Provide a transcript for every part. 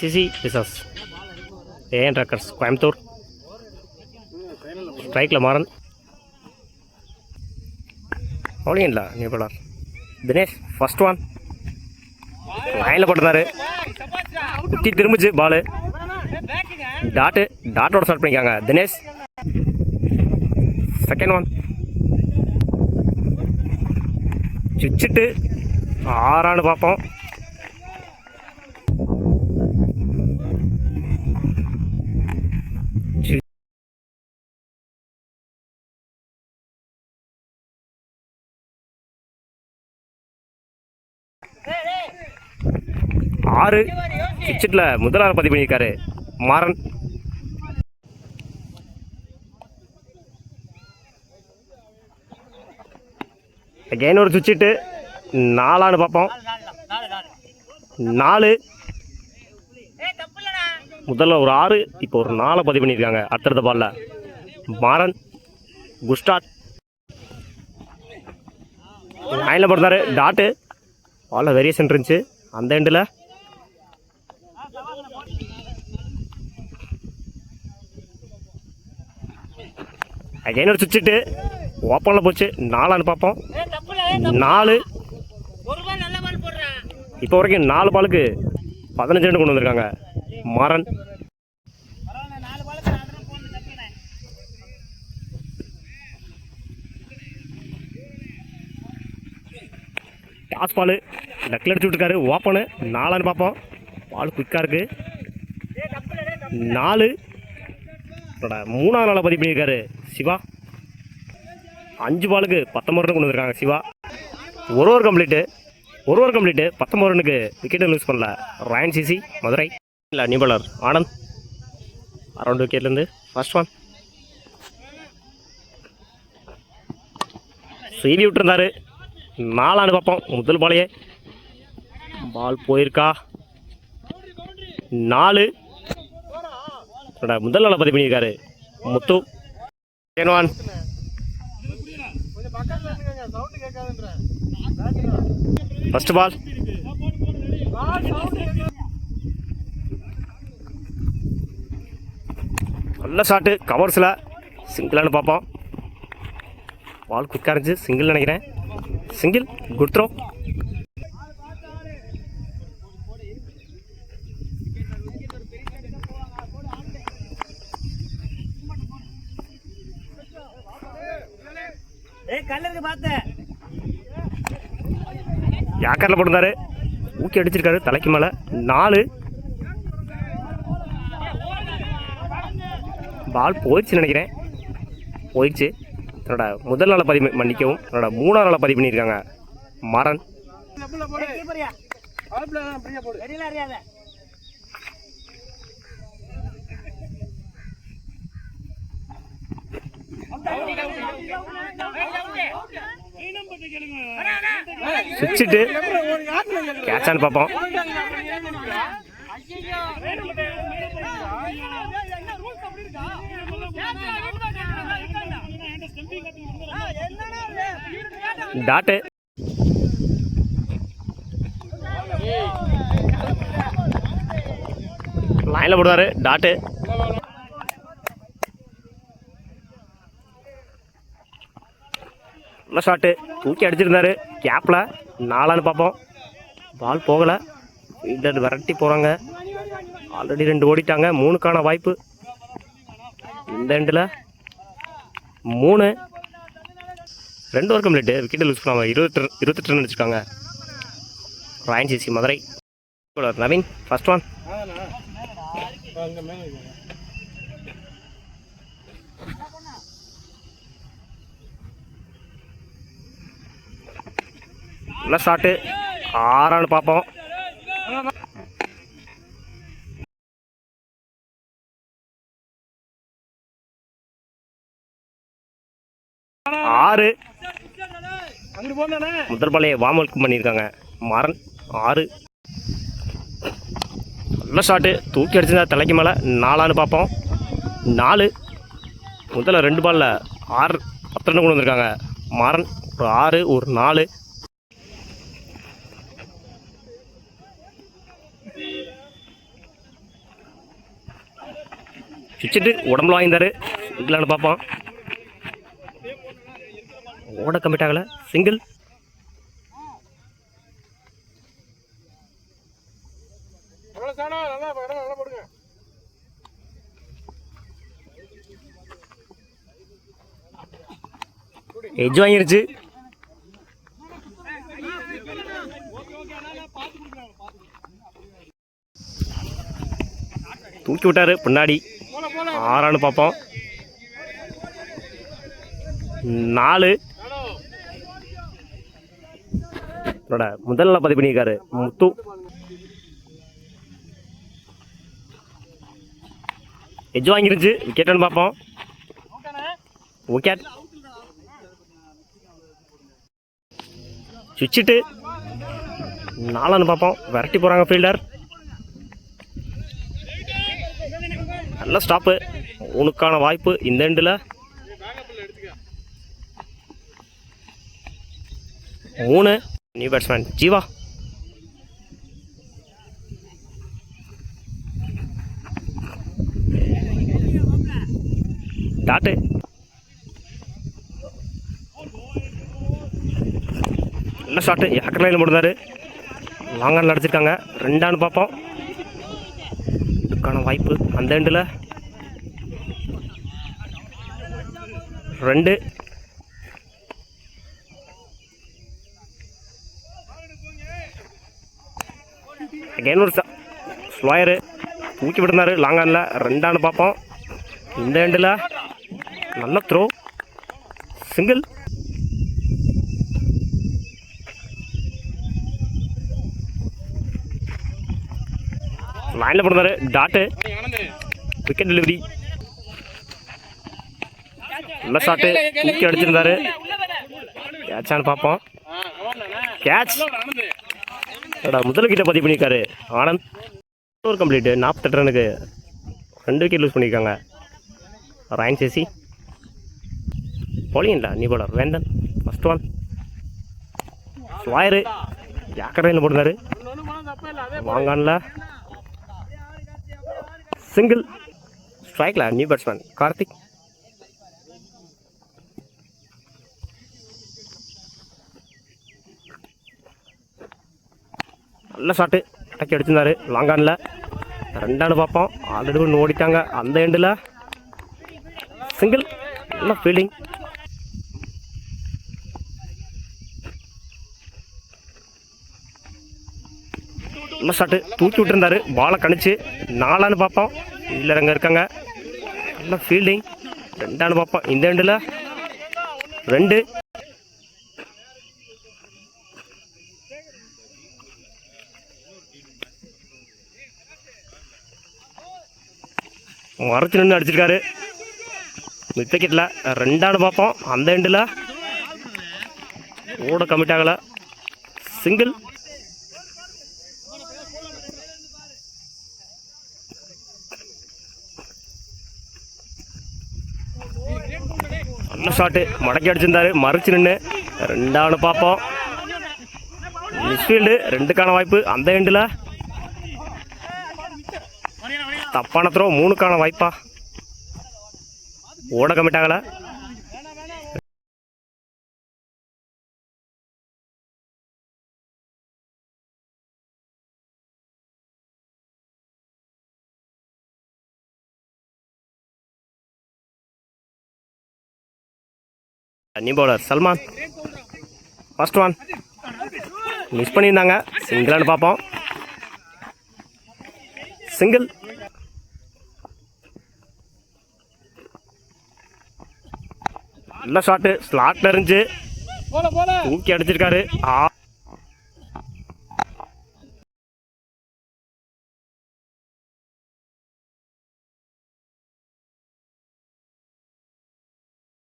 CC பிசஸ் AN truckers Coimbatore. ஸ்ட்ரைக்கில் மாறன். அவ்வளோங்களா new bowler Dinesh first one லைனில் போட்டுருந்தாரு. குட்டி திரும்பிச்சு பாலு. டாட்டோட ஸ்டார்ட் பண்ணிக்காங்க தினேஷ். செகண்ட் ஒன் சுவிச்சுட்டு ஆறான்னு பார்ப்போம். ஆறு சுவிட்சில் முதலாவது பதிவு பண்ணியிருக்காரு மாறன். அகைன் ஒரு சுவிட்சிட்டு நாலான்னு பார்ப்போம். 4 முதல்ல ஒரு 6 இப்போ ஒரு 4 பதிவு பண்ணியிருக்காங்க. அடுத்தடுத்த பாலில் மாறன் குஸ்டாட் லைனில் போடுறாரு. டாட்டு பாலில் வேரியேஷன் இருந்துச்சு அந்த எண்டில். அகைன் ஒரு சுவிட்சிட்டு ஓப்பனில் போச்சு. 4 பார்ப்போம். 4 இப்போ வரைக்கும் 4 பாலுக்கு 15 ரன் கொண்டு வந்திருக்காங்க மாறன். டாஸ் பால் லக்கில் அடிச்சு விட்டுருக்காரு. ஓப்பனு 4 பார்ப்போம். பால் குயிக்காக இருக்கு. 4 3ஆவது நாளாக பதிவு பண்ணியிருக்காரு சிவா. 5 பாலுக்கு 19 ரன் கொண்டு வந்திருக்காங்க சிவா. ஒரு கம்ப்ளீட்டு 19 ரனுக்கு விக்கெட்டு லூஸ் பண்ணல ராயன் சிசி மதுரை. இல்லை நியூ பாலர் ஆனந்த் அரௌண்ட் விக்கெட்லேருந்து ஃபர்ஸ்ட் ஒன் செய்தி விட்டுருந்தாரு. 4 பார்ப்போம். முதல் பாலையே பால் போயிருக்கா. 4 முதல் நாளை பதிவு பண்ணியிருக்காரு முத்து. ஒன் ஃபர்ஸ்ட் பால் நல்ல ஷாட்டு கவர்ஸில் சிங்கிளானு பார்ப்போம். பால் குயிக்காக இருந்துச்சு. சிங்கிள் நினைக்கிறேன். Single good throw. யாக்கரில் போட்டிருந்தாரு. ஊக்கி அடிச்சிருக்காரு தலைக்கு மேலே. 4 பால் போயிடுச்சுன்னு நினைக்கிறேன். போயிடுச்சு. என்னோட முதல் நாளை பதிவு மன்னிக்கவும் என்னோட 3ஆவது நாளை பதிவு பண்ணியிருக்காங்க மாறன். சுவிட்சிட்டு கேட்சான்னு பார்ப்போம். டாட்டு லைனில் போடுவாரு. டாட்டு நல்ல ஷாட்டு தூக்கி அடிச்சிருந்தாரு கேப்பில். 4 பார்ப்போம். பால் போகலை. ஃபீல்டர் விரட்டி போகிறாங்க. ஆல்ரெடி 2 ஓடிட்டாங்க. 3க்கான வாய்ப்பு இந்த எண்டில். 3 2 ஓவர் கம்ப்ளீட்டு. விக்கெட்டு லூஸ் பண்ணாமல் 28 ரன் அடிச்சிருக்காங்க Rayan CC Madurai. Naveen first one நல்ல ஷாட்டு 6 பார்ப்போம். 6 முதல் பாலையை வார்ம் அப் பண்ணியிருக்காங்க மாறன். 6 நல்ல ஷாட்டு தூக்கி அடிச்சிருந்தா தலைக்கு மேலே. 4 பார்ப்போம். 4 முதல்ல 2 பாலில் 6 10 ரன் கொண்டு வந்திருக்காங்க மாறன். ஒரு 6 ஒரு 4. சுவிச்சிட்டு உடம்புல வாங்கியிருந்தாரு. சிங்கிளானு பார்ப்போம். ஓட கமிட் ஆகலை. சிங்கிள். எஜ் வாங்கிருச்சு. தூக்கி விட்டாரு பின்னாடி. 6 பார்ப்போம். 4. முதல் நாள் பதிவு பண்ணியிருக்காரு முத்து. எஜ் வாங்கிருச்சு. விக்கெட்டானு பார்ப்போம். விக்கெட். சுவிச்சிட்டு 4 பார்ப்போம். விரட்டி போகிறாங்க ஃபீல்டர். நல்ல ஸ்டாப்பு. 3க்கான வாய்ப்பு இந்த எண்டில். 3. New batsman Jeeva. டாட்டு. நல்ல ஷாட்டு. ஏக்கர் லைனில் முடிந்தார். லாங்கானில் அடிச்சிருக்காங்க. 2 பார்ப்போம். இதுக்கான வாய்ப்பு அந்த எண்டில். 2. அகைன் ஒரு ஸ்லோயரு தூக்கி விட்டுருந்தாரு லாங்கானில். 2 பார்ப்போம். இந்த எண்டில் நல்ல த்ரோ. சிங்கிள். லைனில் போடுறாரு. டாட்டு. Wicket delivery. நல்ல ஷாட்டு. தூக்கி அடிச்சிருந்தாரு. கேட்சான்னு பார்ப்போம். கேட்ச். முதல் கிட்ட பதிவு பண்ணியிருக்காரு ஆனந்த். ஒரு கம்ப்ளீட்டு. 48 ரனுக்கு 2 விக்கெட் லூஸ் பண்ணியிருக்காங்க. ராயன் சேசி போலிங்களா நீ போலர் வேந்தன். ஃபர்ஸ்ட் 1. ஸ்வாயரு ஏக்கரையில் போடுறாரு. வாங்கானில் சிங்கிள். ஸ்ட்ரைக்கில் நியூ பேட்ஸ்மேன் கார்த்திக். நல்ல ஷாட்டு. அடக்கி அடிச்சிருந்தாரு லாங்கானில். 2 பார்ப்போம். ஆல்ரெடி 1 ஓடிட்டாங்க அந்த எண்டில். சிங்கிள். நல்ல ஃபீல்டிங். நல்ல ஷாட்டு. தூக்கி விட்டுருந்தாரு. பாலை கணிச்சு 4 பார்ப்போம். இல்லை அங்கே இருக்காங்க. நல்ல ஃபீல்டிங். 2 பார்ப்போம். இந்த எண்டில் 2. மறைச்சு நின்று அடிச்சிருக்காரு. மிட் விக்கெட்டில் 2 பார்ப்போம். அந்த எண்டில் ஓட கமிட் ஆகலை. சிங்கிள். நல்ல ஷாட்டு. மடக்கி அடிச்சிருந்தாரு. மறைச்சு நின்று 2 பார்ப்போம். மிஸ்ஃபீல்டு. 2க்கான வாய்ப்பு அந்த எண்டில். தப்பான த்ரோ. 3க்கான வாய்ப்பா. ஓட கமிட் ஆகலை. New bowler Salman. First 1 miss பண்ணியிருந்தாங்க. சிங்கிளானு பார்ப்போம். சிங்கிள். நல்ல ஷாட்டு. ஸ்லாட்டில் இருந்துச்சு. தூக்கி அடிச்சிருக்காரு.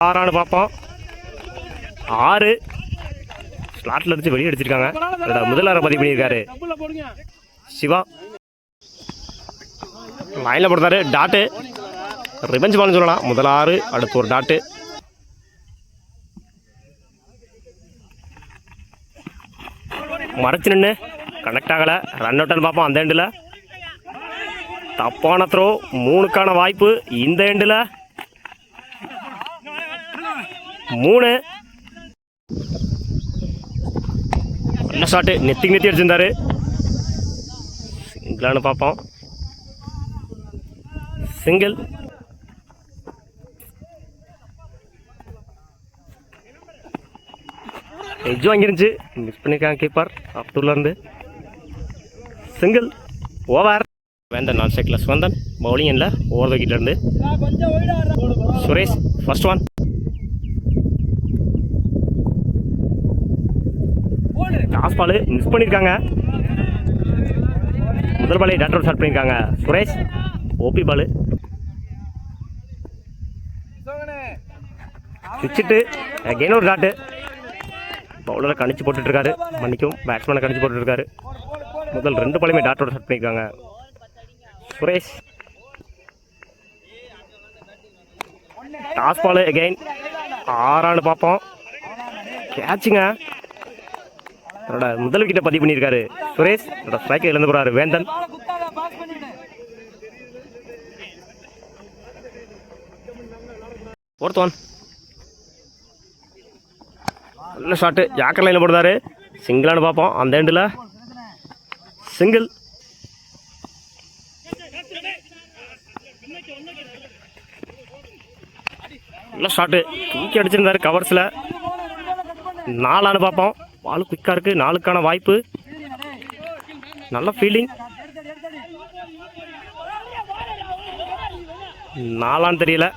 6 பார்ப்போம். 6 ஸ்லாட்டில் அடிச்சு வெளியே அடிச்சிருக்காங்க. முதல் பதிவு பண்ணியிருக்காரு சிவா. லைனில் போடுறாரு. டாட்டு. ரிவெஞ்ச் பால்னு சொல்லலாம். முதல் 6 அடுத்து ஒரு டாட்டு. மறைச்சு நின்று கனெக்ட் ஆகலை. ரன் அவுட்னு பார்ப்போம் அந்த எண்டில். தப்பான த்ரோ. 3க்கான வாய்ப்பு இந்த எண்டில். 3. நல்ல ஷாட்டு. நெத்தி அடிச்சிருந்தாரு. சிங்கிளானு பார்ப்போம். சிங்கிள். எஜ்ஜு வாங்கிருந்துச்சு. மிஸ் பண்ணியிருக்காங்க கீப்பர் அப்துல்லாருந்து. சிங்கிள். ஓவர். வேந்தன் நான் ஸ்ட்ரைக்கில் சுகந்தன். பவுலிங் இல்லை ஓவர் த விக்கெட்ல இருந்து Suresh. First one. Toss ball miss பண்ணியிருக்காங்க. முதல் பாலை டாக்டர் ஸ்டார்ட் பண்ணியிருக்காங்க சுரேஷ். ஓபி பால் சுவிச்சிட்டு அகைன் ஒரு டாட்டு. பவுலரை கணிச்சு போட்டுட்ருக்காரு. மன்னிக்கும், பேட்ஸ்மேனை கணிச்சு போட்டுட்ருக்காரு. முதல் 2 பாலையுமே டாட்டோட ஸ்டார்ட் பண்ணியிருக்காங்க சுரேஷ். டாஸ் பால் அகைன் 6 பார்ப்போம். கேட்சுங்க. அவரோட முதல் விக்கெட்டை பதிவு பண்ணியிருக்காரு சுரேஷ். அவரோட ஸ்ட்ரைக்கை இழந்து போகிறாரு வேந்தன். Fourth one. நல்ல ஷாட்டு. யாக்கர் லைனில் போடுறாரு. சிங்கிளானு பார்ப்போம். அந்த எண்டில் சிங்கிள். நல்ல ஷாட்டு. தூக்கி அடிச்சிருந்தாரு கவர்ஸில். 4 பார்ப்போம். பால் குயிக்காக இருக்குது. 4க்கான வாய்ப்பு. நல்ல ஃபீல்டிங். 4 தெரியல.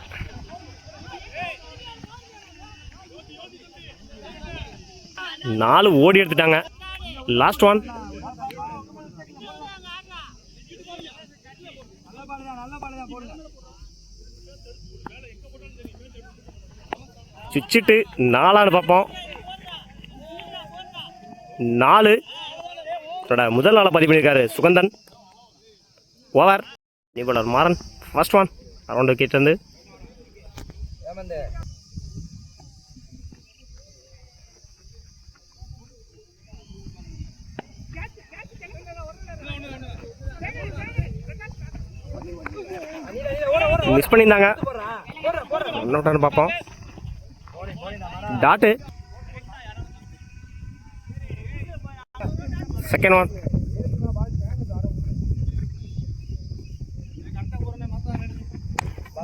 நாலு ஓடி எடுத்துட்டாங்க. Last one. சுவிச்சிட்டு 4 பார்ப்போம். 4. முதல் நாளை பதிவு பண்ணியிருக்காரு சுகந்தன். ஓவர். நிபுணர் Maran. First one. Around wicket வந்து மிஸ் பண்ணியிருந்தாங்க. இன்னொரு பார்ப்போம். டாட்டு. Second one.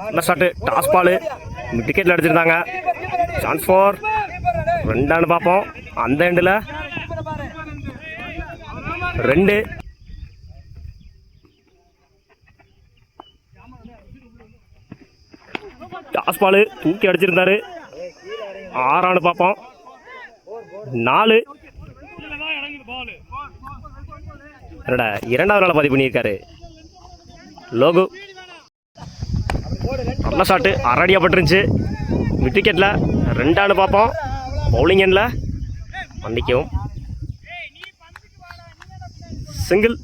நல்ல ஷாட்டு. டாஸ் பால் விக்கெட்டில் அடிச்சிருந்தாங்க. சான்ஸ் ஃபார் 2 பார்ப்போம். அந்த எண்டில் 2. டாஸ் பால் தூக்கி அடிச்சிருந்தாரு. 6 பார்ப்போம். 4. இரண்டாவது நாளை பதிவு பண்ணியிருக்காரு லோகு. நல்ல ஷாட்டு. அரடியாக பட்டுருந்துச்சு. விக்கெட்டில் 2 பார்ப்போம். பவுலிங் எண்ணில் மன்னிக்கவும் சிங்கிள்.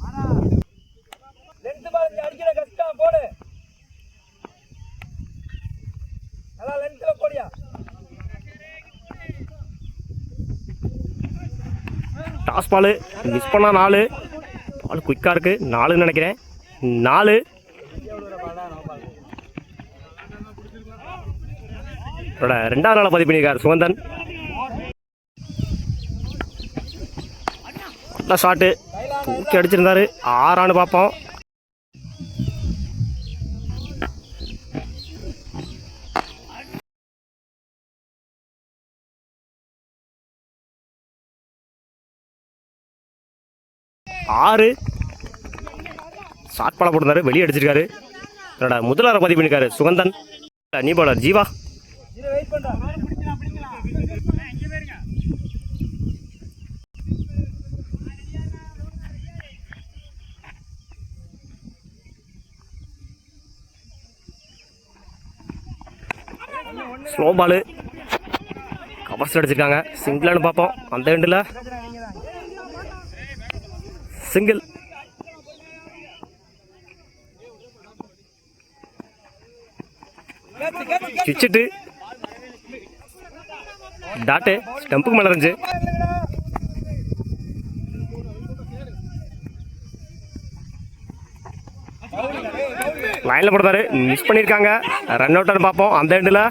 டாஸ் பால் மிஸ் பண்ணால் 4. பால் குயிக்காக இருக்குது. 4ன்னு நினைக்கிறேன். 4. ரெண்டாவது நாளை பதிவு பண்ணியிருக்காரு சுகந்தன். நல்ல ஷாட்டு. தூக்கி அடிச்சிருந்தாரு. 6 பார்ப்போம். ஷார்ட் பால போட்டிருந்தாரு. வெளியே அடிச்சிருக்காரு. முதல் பதிவு பண்ணியிருக்காரு சுகந்தன். நீ bowler Jeeva. Slow ball covers அடிச்சிருக்காங்க. சிங்கிளானு பார்ப்போம். அந்த எண்டில் சிங்கிள். சுவிச்சிட்டு டாட்டு. ஸ்டம்புக்கு மேலே இருந்துச்சு. லைனில் போடுறாரு, மிஸ் பண்ணியிருக்காங்க. ரன் அவுட்டான்னு பார்ப்போம். அந்த எண்டில்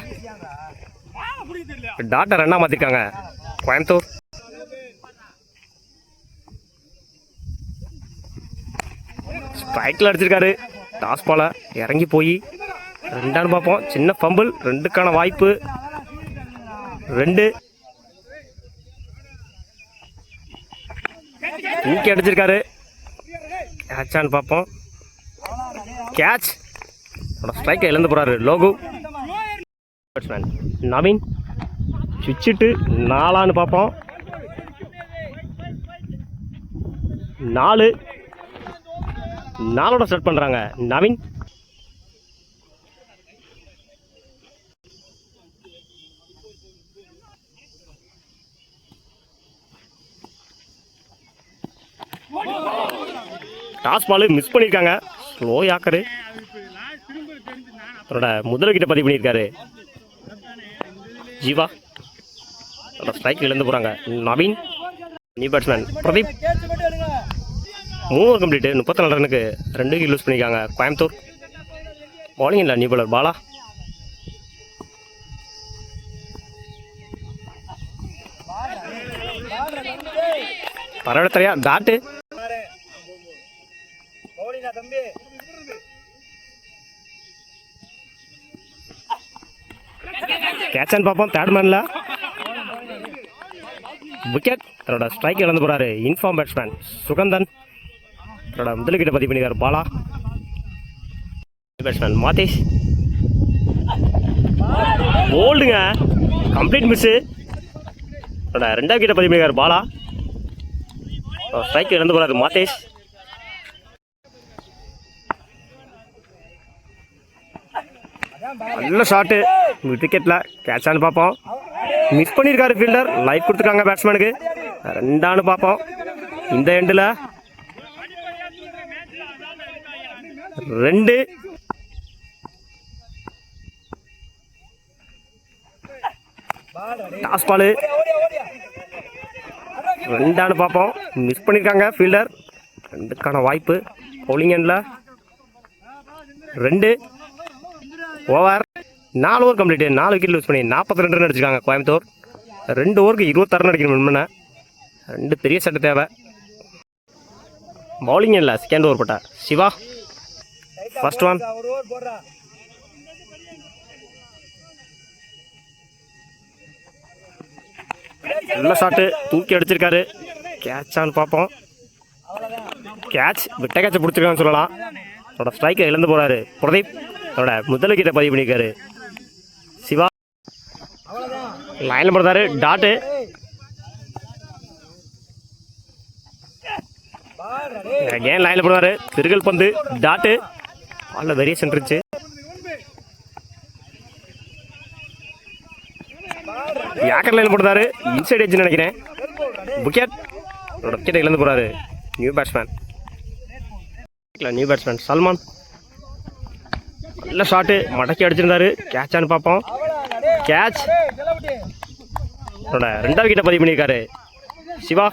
டாட்டை ரன்னாக மாற்றிருக்காங்க கோயம்புத்தூர். ஸ்ட்ரைக்கில் அடிச்சிருக்காரு. டாஸ் பால இறங்கி போய் ரெண்டான்னு பார்ப்போம். சின்ன ஃபம்பிள், ரெண்டுக்கான வாய்ப்பு. 2 தூக்கி அடிச்சிருக்காரு. கேட்சான்னு பார்ப்போம். கேட்ச். ஸ்ட்ரைக்கை இழந்து போகிறாரு லோகு. பேட்ஸ்மேன் நவீன் சுவிட்சிட்டு 4 பார்ப்போம். 4 4ஓட ஸ்டார்ட் பண்ணுறாங்க நவீன். டாஸ் பால் மிஸ் பண்ணியிருக்காங்க. ஸ்லோ யாக்கரு அவரோட முதல் கிட்ட பதிவு பண்ணியிருக்காரு ஜீவா. அவரோட ஸ்ட்ரைக் இழந்து போகிறாங்க Naveen. New batsman Pradeep. 3 complete 34 ரனுக்கு 2 விக்கெட் லூஸ் பண்ணியிருக்காங்க கோயம்புத்தூர். பவுலிங் இல்லை நியூ பாலர் பாலா. பரவாயில்லையா டாட்டு. கேட்சான்னு பார்ப்போம். தேர்ட் மேனில் விக்கெட். அவரோட ஸ்ட்ரைக் இழந்து போகிறாரு இன்ஃபார்ம் பேட்ஸ்மேன் சுகந்தன். அவரோட முதல் விக்கெட்டை பதிவு பண்ணியிருக்காரு பாலா. பேட்ஸ்மேன் மாதேஷ். போல்டுங்க, கம்ப்ளீட் மிஸ்ஸு. அவரோட 2வது விக்கெட்டை பதிவு பண்ணியிருக்காரு பாலா. ஸ்ட்ரைக் இழந்து போகிறாரு மாதேஷ். நல்ல ஷாட்டு விக்கெட்டில். கேட்சான்னு பார்ப்போம். மிஸ் பண்ணியிருக்காரு ஃபீல்டர். லைஃப் கொடுத்துருக்காங்க பேட்ஸ்மேனுக்கு. 2 பார்ப்போம். இந்த எண்டில் 2 டாஸ் பால். 2 பார்ப்போம். மிஸ் பண்ணியிருக்காங்க ஃபீல்டர். 2க்கான வாய்ப்பு. பவுலிங் எண்டில் 2 over. 4 over complete. 4 wicket loose பண்ணி 42 ரன் அடிச்சிருக்காங்க கோயம்புத்தூர். 2 ஓவருக்கு 26 ரன் அடிக்கணும் முன்ன. 2 பெரிய சட்டு தேவை. பவுலிங் இல்லை செகண்ட் ஓவர் போட்டா சிவா. First one. நல்ல ஷாட்டு தூக்கி அடிச்சிருக்காரு. கேட்சான்னு பார்ப்போம். கேட்ச். விட்ட கேட்சை பிடிச்சிருக்கான்னு சொல்லலாம். அவரோட ஸ்ட்ரைக்கை இழந்து போகிறாரு பிரதீப். அவரோட முதல் விக்கெட்டை பதிவு பண்ணியிருக்காரு சிவா. லைனில் போடுறாரு டாட்டு. ஏன் லைனில் போடுவாரு. திருகல் பந்து டாட்டு. பால்ல வேரியேஷன் இருந்துச்சு. யாக்கர் லைன் போடுறாரு. இன்சைட் எட்ஜ் நினைக்கிறேன். விக்கெட். அவரோட விக்கெட்டை இழந்து போகிறாரு new batsman. New batsman Salman. நல்ல ஷாட்டு மடக்கி அடிச்சிருந்தாரு. கேட்சான்னு பார்ப்போம். கேட்ச். அவரோட 2வது விக்கெட்டை பதிவு பண்ணியிருக்காரு சிவா.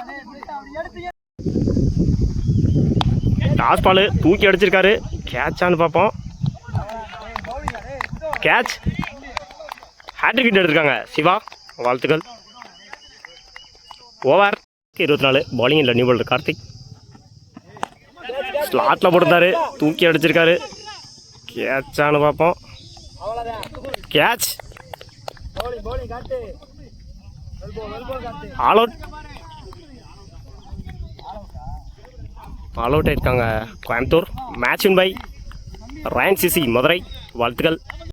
டாஸ் பால் தூக்கி அடிச்சிருக்காரு. கேட்சான்னு பார்ப்போம். கேட்ச். ஹேட்ரிக் விக்கெட் எடுத்திருக்காங்க சிவா. வாழ்த்துக்கள். ஓவர் 24. பவுலிங் இல்லை நியூ பாலர் கார்த்திக். ஸ்லாட்டில் போட்டிருந்தாரு. தூக்கி அடிச்சிருக்காரு. கேட்சான்னு பார்ப்போம். Catch. All out. All out ஆயிருக்காங்க Coimbatore. Match win by Rayan CC Madurai. வாழ்த்துக்கள்.